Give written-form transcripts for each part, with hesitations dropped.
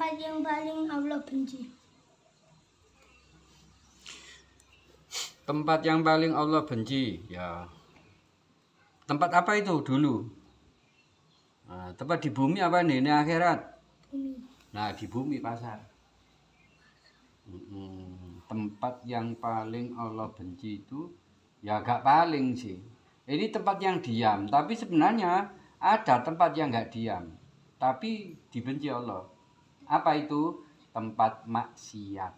tempat yang paling Allah benci? Tempat yang paling Allah benci, ya. Tempat apa itu dulu? Nah, tempat di bumi apa nih? Ini akhirat. Bumi. Nah, di bumi pasar. Tempat yang paling Allah benci itu, ya gak paling sih. Ini tempat yang diam, tapi sebenarnya ada tempat yang gak diam, tapi dibenci Allah. Apa itu? Tempat maksiat.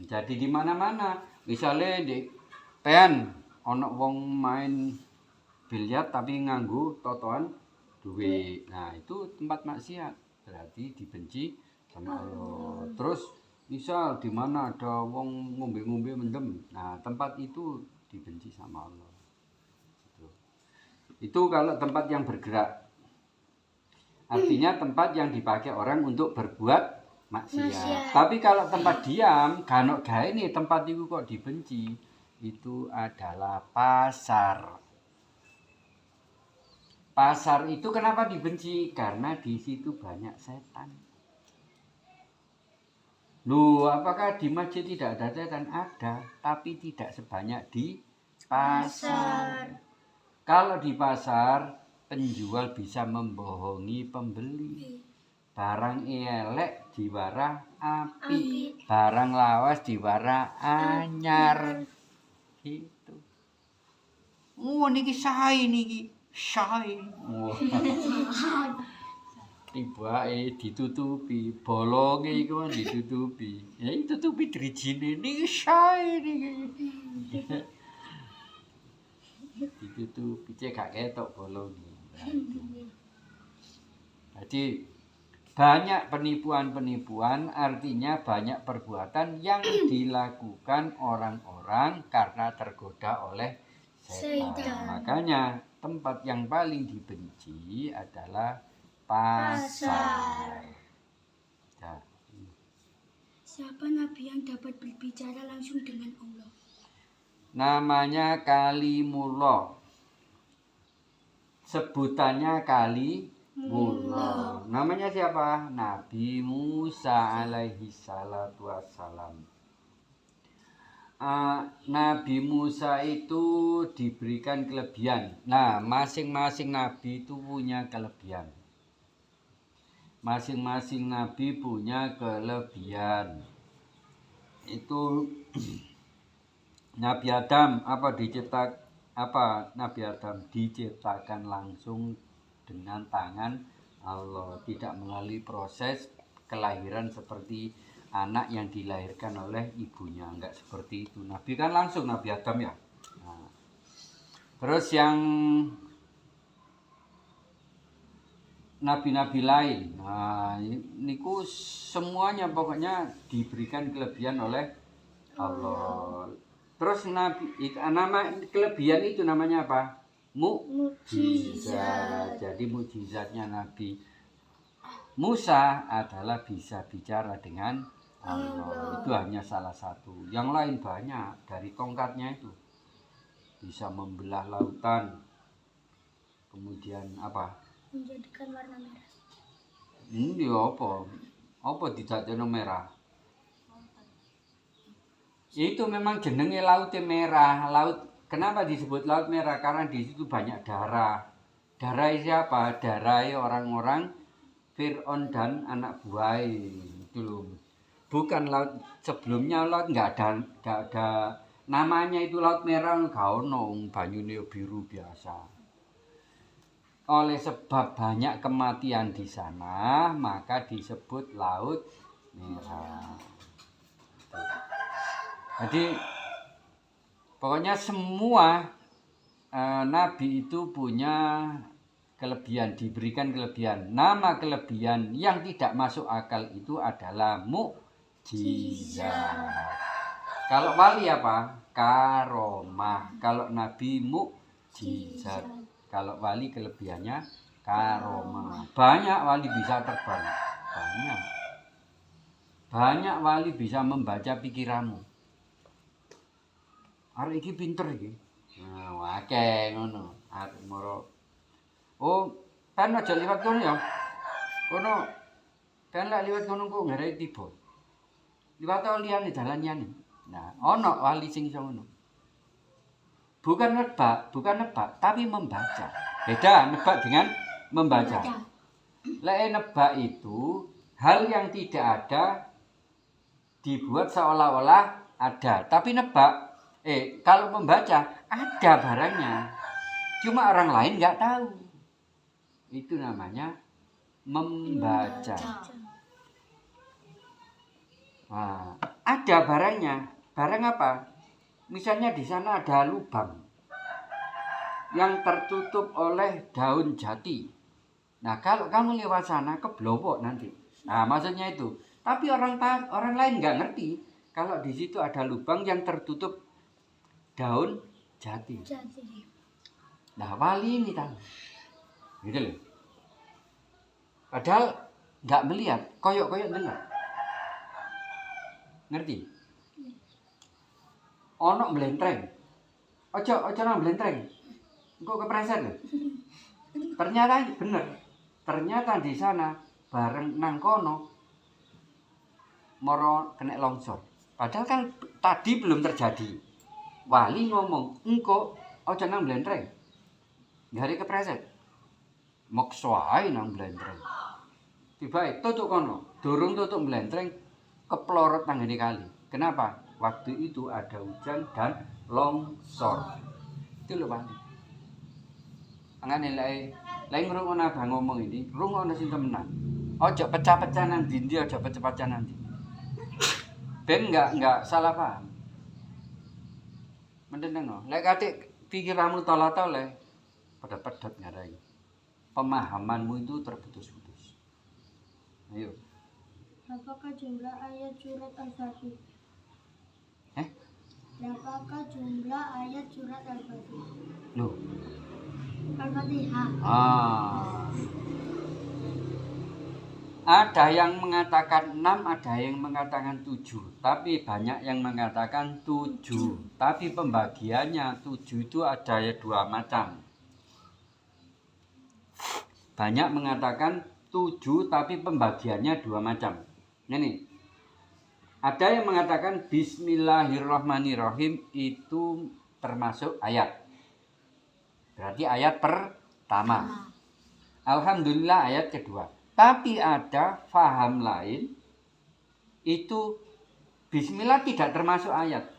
Jadi di mana-mana, misalnya di pen ono wong main biliar tapi nganggu totoan duit. Nah, itu tempat maksiat. Berarti dibenci sama Allah. Terus misal di mana ada wong ngombe-ngombe mendem. Nah, tempat itu dibenci sama Allah. Itu kalau tempat yang bergerak. Artinya tempat yang dipakai orang untuk berbuat maksiat. Tapi kalau tempat diam, ganok gawe ini tempat itu kok dibenci. Itu adalah pasar. Pasar itu kenapa dibenci? Karena di situ banyak setan. Loh, apakah di masjid tidak ada setan? Ada, tapi tidak sebanyak di pasar. Kalau di pasar, penjual bisa membohongi pembeli. Barang elek diwara api, barang lawas diwara anyar. Gitu. Oh, niki sae niki. Sae. Wah. Tibake ditutupi, bolonge iku ditutupi. Ya ditutupi drijine niki sae niki. Ditutupi cek gak ketok bolonge. Jadi banyak penipuan-penipuan, artinya banyak perbuatan yang dilakukan orang-orang karena tergoda oleh setan. Makanya tempat yang paling dibenci adalah pasar. Ya. Siapa nabi yang dapat berbicara langsung dengan Allah? Namanya Kalimullah. Sebutannya Kalimullah. Namanya siapa? Nabi Musa alaihi salatu wassalam. Nabi Musa itu diberikan kelebihan. Nah, masing-masing nabi itu punya kelebihan. Masing-masing nabi punya kelebihan. Itu Nabi Adam Nabi Adam diciptakan langsung dengan tangan Allah, tidak melalui proses kelahiran seperti anak yang dilahirkan oleh ibunya, enggak seperti itu. Nabi kan langsung Nabi Adam ya. Nah, terus yang nabi-nabi lain, nah niku semuanya pokoknya diberikan kelebihan oleh Allah. Terus nama kelebihan itu namanya apa? Mukjizat. Jadi mukjizatnya Nabi Musa adalah bisa bicara dengan Allah. Itu hanya salah satu. Yang lain banyak. Dari tongkatnya itu bisa membelah lautan. Kemudian apa? Menjadikan warna merah. Ini apa? Apa didadekno merah? Itu memang jenenge lautnya merah. Kenapa disebut laut merah? Karena di situ banyak darah. Darah siapa? Darah orang-orang Fir'aun dan anak buah itu loh. Bukan laut sebelumnya, laut nggak ada namanya itu laut merah, nggak ono, banyune biru biasa. Oleh sebab banyak kematian di sana, maka disebut laut merah. Jadi pokoknya semua nabi itu punya kelebihan, diberikan kelebihan. Nama kelebihan yang tidak masuk akal itu adalah mukjizat. Kalau wali apa? Karomah. Kalau nabi mukjizat. Kalau wali kelebihannya karomah. Banyak wali bisa terbang. Banyak wali bisa membaca pikiranmu. Arek iki pinter iki. Nah, akeh ngono. Arek moro. Oh, kan aja liwat kono ya. Kono Kan lek liwat kono kok ngarai tiba. Liwat liyane dalan liyane. Nah, ana wali sing iso ngono. Bukan nebak, tapi membaca. Beda nebak dengan membaca. Lek nebak itu hal yang tidak ada dibuat seolah-olah ada. Tapi nebak, kalau membaca ada barangnya. Cuma orang lain nggak tahu. Itu namanya membaca. Nah, ada barangnya. Barang apa? Misalnya di sana ada lubang yang tertutup oleh daun jati. Nah, kalau kamu lewat sana keblowok nanti. Nah, maksudnya itu. Tapi orang lain nggak ngerti kalau di situ ada lubang yang tertutup daun jati. Nah, wali ini tahu. Gitu loh. Padahal nggak melihat, koyok-koyok dengar. Ngerti? Ono mlentreng. Ojo nang mlentreng. Engko kepreset lho. Ternyata bener. Ternyata di sana bareng nang kono moro kena longsor. Padahal kan tadi belum terjadi. Wali ngomong, "Engko ojo nang mlentreng." Gare kepreset. Mokso ae nang mlentreng. Tibae tutuk kono. Durung tutuk mlentreng keplorot nang ngene kali. Kenapa? Waktu itu ada hujan dan longsor. Itu lho Pak. Angane lek ngrungokno abang ngomong ini, rungokno sing temenan. Ojo pecah-pecah nang dindi, ojo pecah-pecah nang dindi. Ben enggak salah paham. Mendengar. Lek katik pikiranmu tolak-tolak, pedot-pedot ngarai. Pemahamanmu itu terputus-putus. Ayo. Berapakah jumlah ayat surat Al-Fatihah? Berapakah jumlah ayat surat Al-Fatihah? Loh. Al-Fatihah. Ada yang mengatakan 6, ada yang mengatakan 7. Tapi banyak yang mengatakan 7. Tapi pembagiannya 7 itu ada ya 2 macam. Banyak mengatakan 7 tapi pembagiannya 2 macam. Ini. Ada yang mengatakan Bismillahirrahmanirrahim itu termasuk ayat. Berarti ayat pertama. Alhamdulillah ayat kedua. Tapi ada faham lain itu Bismillah tidak termasuk ayat.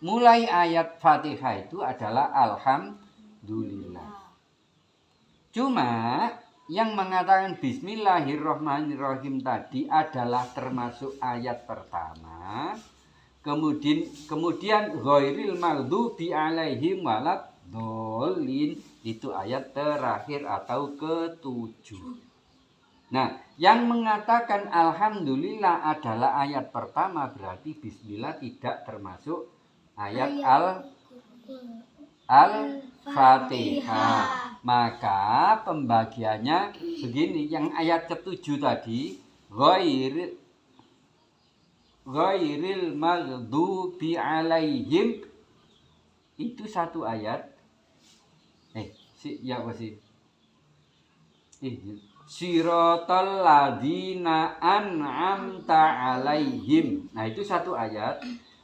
Mulai ayat Fatihah itu adalah Alhamdulillah. Cuma yang mengatakan Bismillahirrahmanirrahim tadi adalah termasuk ayat pertama. Kemudian ghairil maghdubi alaihim waladdallin itu ayat terakhir atau ke-7. Nah, yang mengatakan alhamdulillah adalah ayat pertama berarti bismillah tidak termasuk ayat Al-Fatihah. Maka pembagiannya begini, yang ayat ke-7 tadi ghairil maghdubi alaihim itu satu ayat. Siratal ladzina an'amta alaihim. Nah, itu satu ayat.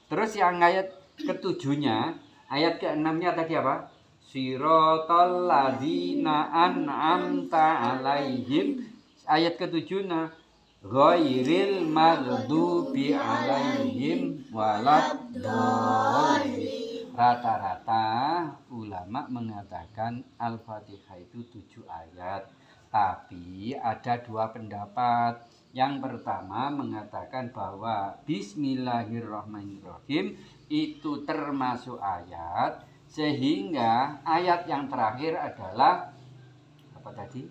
Terus yang ayat ke-7-nya, ayat ke-6-nya tadi apa? Siratal ladzina an'amta alaihim. Ayat ke-7-nya ghairil maghdubi alaihim waladdallin. Rata-rata ulama mengatakan Al-Fatihah itu 7 ayat. Tapi ada 2 pendapat. Yang pertama mengatakan bahwa Bismillahirrahmanirrahim itu termasuk ayat. Sehingga ayat yang terakhir adalah apa tadi?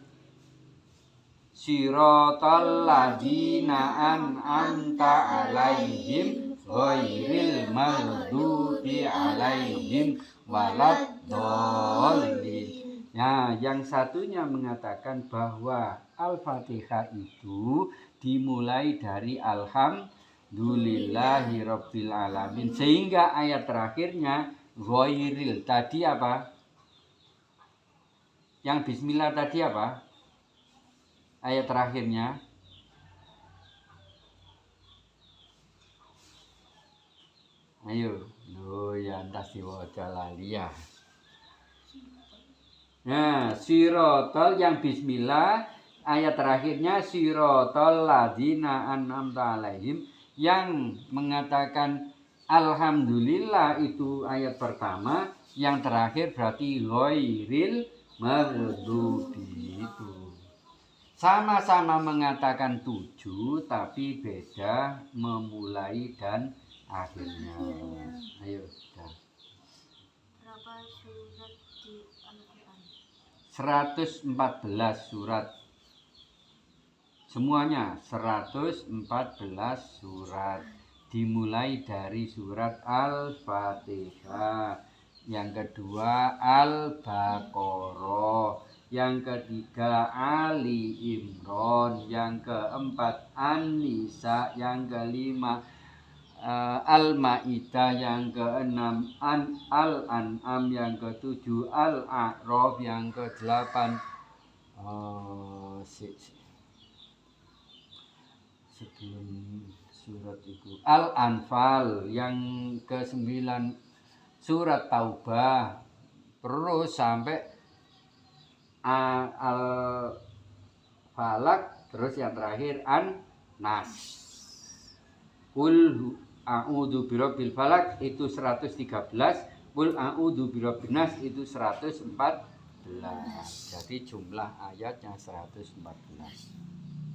Siratal ladzina an'amta alaihim ghairil maghdubi alaihim waladdallin. Nah, yang satunya mengatakan bahwa Al-Fatihah itu dimulai dari Alhamdulillahirabbil alamin sehingga ayat terakhirnya ghairil. Tadi apa? Yang bismillah tadi apa? Ayat terakhirnya Ayo, lho ya entas diwaca lali ya. Nah, sirotol yang bismillah, ayat terakhirnya sirotol ladzina an'amta alaihim, yang mengatakan alhamdulillah itu ayat pertama, yang terakhir berarti ghairil maghdubi itu. Sama-sama mengatakan 7 tapi beda memulai dan akhirnya. Ayo, dah. Berapa surat di Al-Quran? 114 surat. Semuanya 114 surat. Dimulai dari surat Al-Fatihah. Yang kedua Al-Baqarah. Yang ketiga Ali Imran. Yang keempat An-Nisa. Yang kelima Al-Ma'idah, yang keenam Al-An'am, yang ketujuh Al-A'raf, yang kedelapan sebelum surat itu Al-Anfal, yang kesembilan surat Taubah, terus sampai Al-Falak, terus yang terakhir An-Nas. Qul a'udzu birabbil falak itu 113, qul a'udzu birabbin nas itu 114. Jadi jumlah ayatnya 114.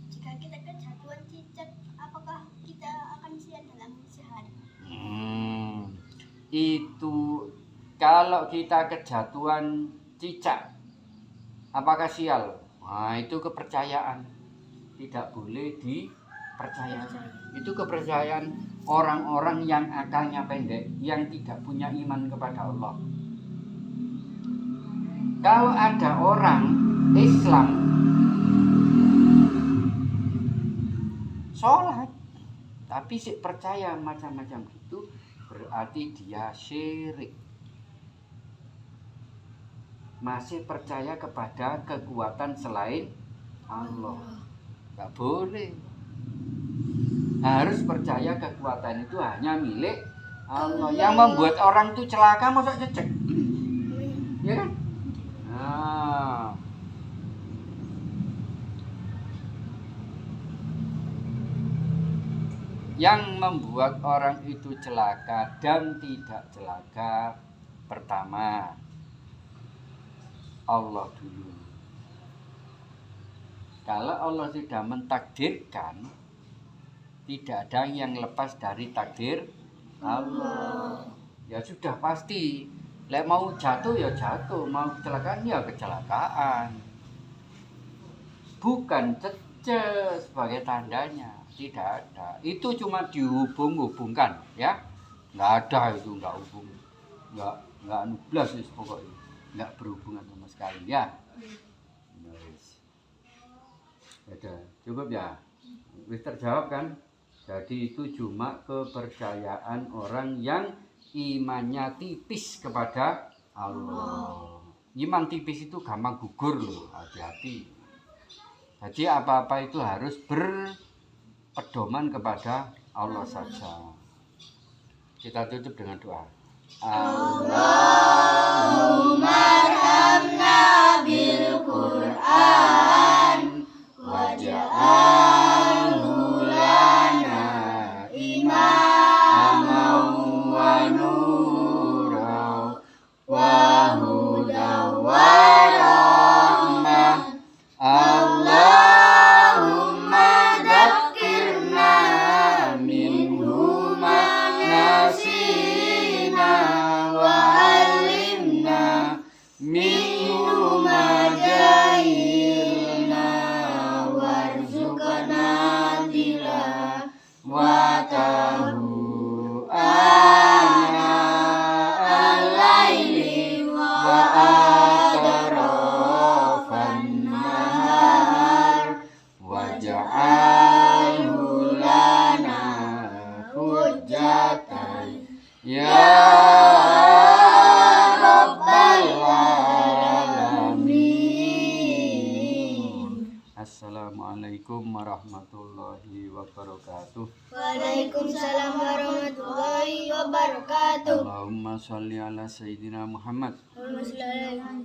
Jika kita kejatuhan cicak, apakah kita akan sial dalam sehari? Itu kalau kita kejatuhan cicak, apakah sial? Nah, itu kepercayaan. Tidak boleh dipercaya. Itu kepercayaan orang-orang yang akalnya pendek, yang tidak punya iman kepada Allah. Kalau ada orang Islam sholat tapi sih percaya macam-macam gitu, berarti dia syirik. Masih percaya kepada kekuatan selain Allah. Nggak boleh. Harus percaya kekuatan itu hanya milik Allah. Yang membuat orang itu celaka masa cecek, ya kan? Nah, yang membuat orang itu celaka dan tidak celaka, pertama Allah dulu. Kalau Allah sudah mentakdirkan, tidak ada yang lepas dari takdir Allah. Ya sudah pasti. Lek mau jatuh ya jatuh, mau kecelakaan ya kecelakaan. Bukan cece sebagai tandanya, tidak ada. Itu cuma dihubung-hubungkan, ya. Nggak ada itu, nggak hubung, nggak nublas itu pokoknya, nggak berhubungan sama sekali, ya. Ada, cukup ya. Wis terjawab kan? Jadi itu cuma kepercayaan orang yang imannya tipis kepada Allah. Iman tipis itu gampang gugur loh, hati-hati. Jadi apa-apa itu harus berpedoman kepada Allah saja. Kita tutup dengan doa. Allahumma arhamna bil Qur'an waj'alhu lana imaman wa nuran wa hudan wa rahmah. Allahumma dzakkirna minhu ma nasina wa 'allimna minhu ma jahilna warzuqna tilawatahu ana al-laili wa atrafan nahar waj'alhu lana hujjatan ya rabbal alamin. Assalamualaikum warahmatullahi warahmatullahi wabarakatuh. Waalaikumsalam warahmatullahi wabarakatuh. Allahumma sholli ala sayyidina Muhammad. Allahumma sholli ala